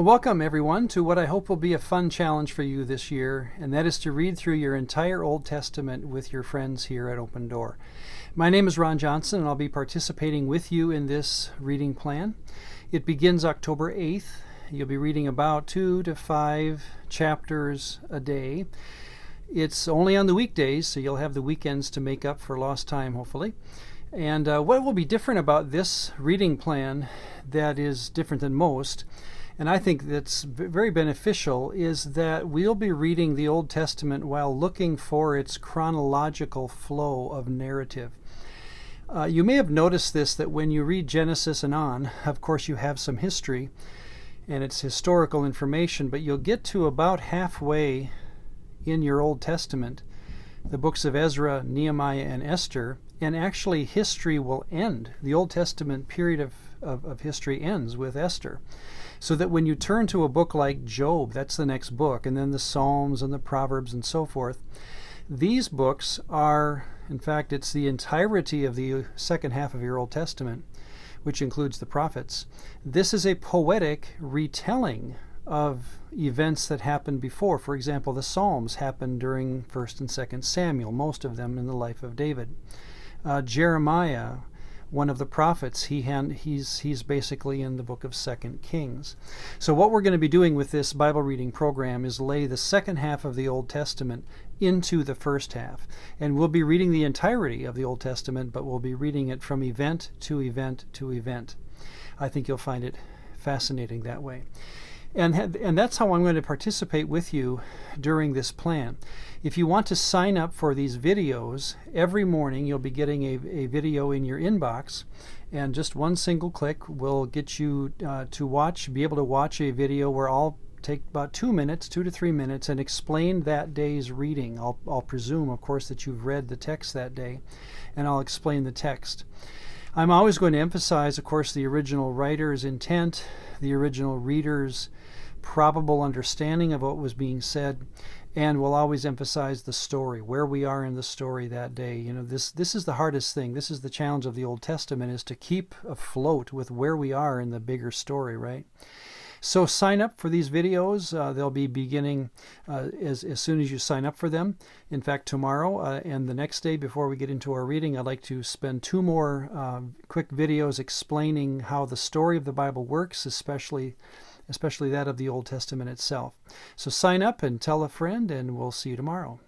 Well, welcome everyone to what I hope will be a fun challenge for you this year, and that is to read through your entire Old Testament with your friends here at Open Door. My name is Ronn Johnson, and I'll be participating with you in this reading plan. It begins October 8th. You'll be reading about 2 to 5 chapters a day. It's only on the weekdays, so you'll have the weekends to make up for lost time, hopefully. And what will be different about this reading plan that is different than most, and I think that's very beneficial, is that we'll be reading the Old Testament while looking for its chronological flow of narrative. You may have noticed this, that when you read Genesis and on, of course you have some history, and it's historical information, but you'll get to about halfway in your Old Testament, the books of Ezra, Nehemiah, and Esther, and actually history will end. The Old Testament period of history ends with Esther. So that when you turn to a book like Job, that's the next book, and then the Psalms and the Proverbs and so forth, these books are, in fact, it's the entirety of the second half of your Old Testament, which includes the prophets. This is a poetic retelling of events that happened before. For example, the Psalms happened during 1st and 2nd Samuel, most of them in the life of David. Jeremiah, one of the prophets, he's basically in the book of 2nd Kings. So what we're going to be doing with this Bible reading program is lay the second half of the Old Testament into the first half. And we'll be reading the entirety of the Old Testament, but we'll be reading it from event to event to event. I think you'll find it fascinating that way. And that's how I'm going to participate with you during this plan. If you want to sign up for these videos, every morning you'll be getting a video in your inbox, and just one single click will get you be able to watch a video where I'll take about 2 to 3 minutes, and explain that day's reading. I'll presume, of course, that you've read the text that day, and I'll explain the text. I'm always going to emphasize, of course, the original writer's intent, the original reader's probable understanding of what was being said, and we'll always emphasize the story, where we are in the story that day. You know, this is the hardest thing. This is the challenge of the Old Testament, is to keep afloat with where we are in the bigger story, right? So sign up for these videos. They'll be beginning as soon as you sign up for them. In fact, tomorrow and the next day before we get into our reading, I'd like to spend 2 more quick videos explaining how the story of the Bible works, especially that of the Old Testament itself. So sign up and tell a friend, and we'll see you tomorrow.